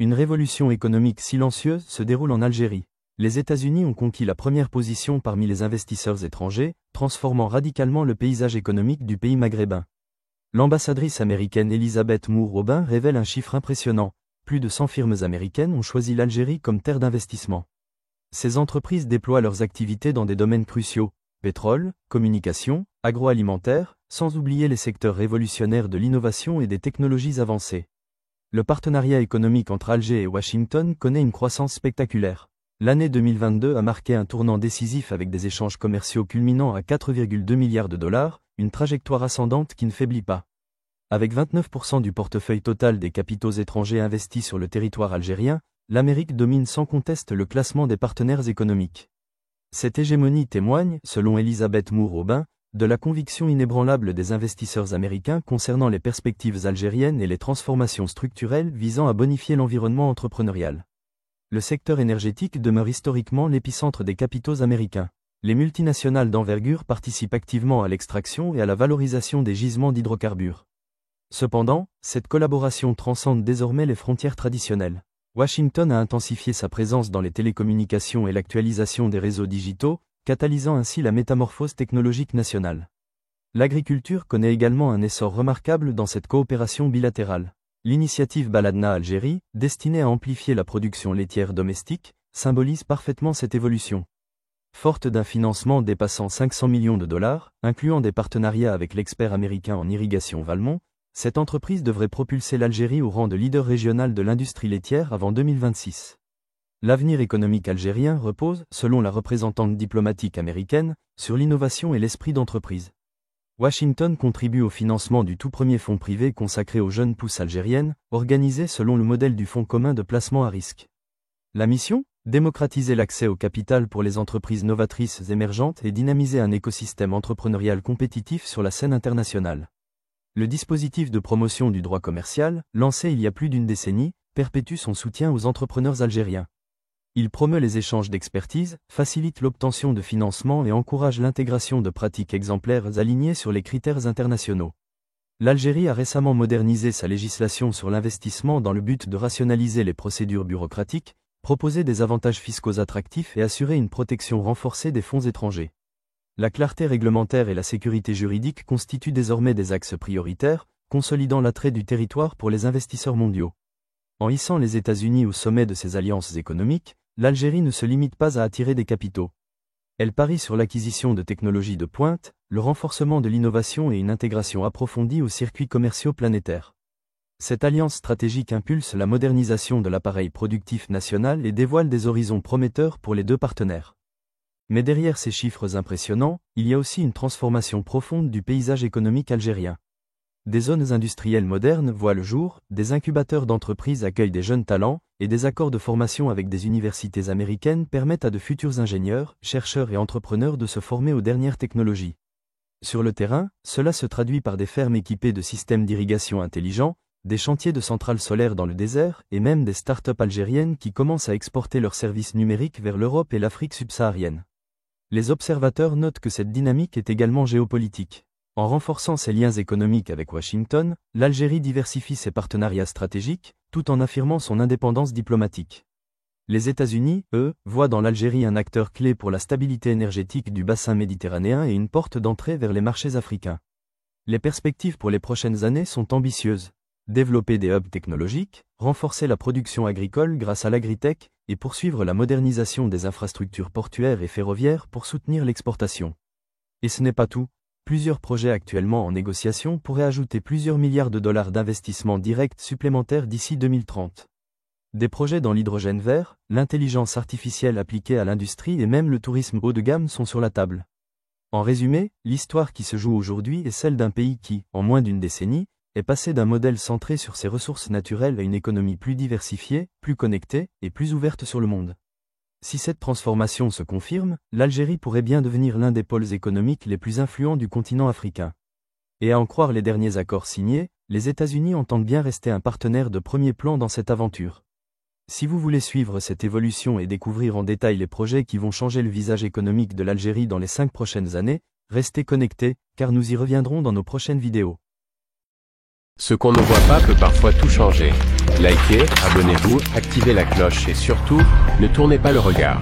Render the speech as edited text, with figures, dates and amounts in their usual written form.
Une révolution économique silencieuse se déroule en Algérie. Les États-Unis ont conquis la première position parmi les investisseurs étrangers, transformant radicalement le paysage économique du pays maghrébin. L'ambassadrice américaine Elisabeth Moore-Aubin révèle un chiffre impressionnant. Plus de 100 firmes américaines ont choisi l'Algérie comme terre d'investissement. Ces entreprises déploient leurs activités dans des domaines cruciaux, pétrole, communication, agroalimentaire, sans oublier les secteurs révolutionnaires de l'innovation et des technologies avancées. Le partenariat économique entre Alger et Washington connaît une croissance spectaculaire. L'année 2022 a marqué un tournant décisif avec des échanges commerciaux culminant à 4,2 milliards de dollars, une trajectoire ascendante qui ne faiblit pas. Avec 29% du portefeuille total des capitaux étrangers investis sur le territoire algérien, l'Amérique domine sans conteste le classement des partenaires économiques. Cette hégémonie témoigne, selon Elisabeth Moore-Aubin, de la conviction inébranlable des investisseurs américains concernant les perspectives algériennes et les transformations structurelles visant à bonifier l'environnement entrepreneurial. Le secteur énergétique demeure historiquement l'épicentre des capitaux américains. Les multinationales d'envergure participent activement à l'extraction et à la valorisation des gisements d'hydrocarbures. Cependant, cette collaboration transcende désormais les frontières traditionnelles. Washington a intensifié sa présence dans les télécommunications et l'actualisation des réseaux digitaux, catalysant ainsi la métamorphose technologique nationale. L'agriculture connaît également un essor remarquable dans cette coopération bilatérale. L'initiative Baladna Algérie, destinée à amplifier la production laitière domestique, symbolise parfaitement cette évolution. Forte d'un financement dépassant 500 millions de dollars, incluant des partenariats avec l'expert américain en irrigation Valmont, cette entreprise devrait propulser l'Algérie au rang de leader régional de l'industrie laitière avant 2026. L'avenir économique algérien repose, selon la représentante diplomatique américaine, sur l'innovation et l'esprit d'entreprise. Washington contribue au financement du tout premier fonds privé consacré aux jeunes pousses algériennes, organisé selon le modèle du Fonds commun de placement à risque. La mission ? Démocratiser l'accès au capital pour les entreprises novatrices émergentes et dynamiser un écosystème entrepreneurial compétitif sur la scène internationale. Le dispositif de promotion du droit commercial, lancé il y a plus d'une décennie, perpétue son soutien aux entrepreneurs algériens. Il promeut les échanges d'expertise, facilite l'obtention de financement et encourage l'intégration de pratiques exemplaires alignées sur les critères internationaux. L'Algérie a récemment modernisé sa législation sur l'investissement dans le but de rationaliser les procédures bureaucratiques, proposer des avantages fiscaux attractifs et assurer une protection renforcée des fonds étrangers. La clarté réglementaire et la sécurité juridique constituent désormais des axes prioritaires, consolidant l'attrait du territoire pour les investisseurs mondiaux. En hissant les États-Unis au sommet de ses alliances économiques, l'Algérie ne se limite pas à attirer des capitaux. Elle parie sur l'acquisition de technologies de pointe, le renforcement de l'innovation et une intégration approfondie aux circuits commerciaux planétaires. Cette alliance stratégique impulse la modernisation de l'appareil productif national et dévoile des horizons prometteurs pour les deux partenaires. Mais derrière ces chiffres impressionnants, il y a aussi une transformation profonde du paysage économique algérien. Des zones industrielles modernes voient le jour, des incubateurs d'entreprises accueillent des jeunes talents, et des accords de formation avec des universités américaines permettent à de futurs ingénieurs, chercheurs et entrepreneurs de se former aux dernières technologies. Sur le terrain, cela se traduit par des fermes équipées de systèmes d'irrigation intelligents, des chantiers de centrales solaires dans le désert, et même des start-up algériennes qui commencent à exporter leurs services numériques vers l'Europe et l'Afrique subsaharienne. Les observateurs notent que cette dynamique est également géopolitique. En renforçant ses liens économiques avec Washington, l'Algérie diversifie ses partenariats stratégiques, tout en affirmant son indépendance diplomatique. Les États-Unis, eux, voient dans l'Algérie un acteur clé pour la stabilité énergétique du bassin méditerranéen et une porte d'entrée vers les marchés africains. Les perspectives pour les prochaines années sont ambitieuses. Développer des hubs technologiques, renforcer la production agricole grâce à l'agritech, et poursuivre la modernisation des infrastructures portuaires et ferroviaires pour soutenir l'exportation. Et ce n'est pas tout. Plusieurs projets actuellement en négociation pourraient ajouter plusieurs milliards de dollars d'investissements directs supplémentaires d'ici 2030. Des projets dans l'hydrogène vert, l'intelligence artificielle appliquée à l'industrie et même le tourisme haut de gamme sont sur la table. En résumé, l'histoire qui se joue aujourd'hui est celle d'un pays qui, en moins d'une décennie, est passé d'un modèle centré sur ses ressources naturelles à une économie plus diversifiée, plus connectée et plus ouverte sur le monde. Si cette transformation se confirme, l'Algérie pourrait bien devenir l'un des pôles économiques les plus influents du continent africain. Et à en croire les derniers accords signés, les États-Unis entendent bien rester un partenaire de premier plan dans cette aventure. Si vous voulez suivre cette évolution et découvrir en détail les projets qui vont changer le visage économique de l'Algérie dans les 5 prochaines années, restez connectés, car nous y reviendrons dans nos prochaines vidéos. Ce qu'on ne voit pas peut parfois tout changer. Likez, abonnez-vous, activez la cloche et surtout, ne tournez pas le regard.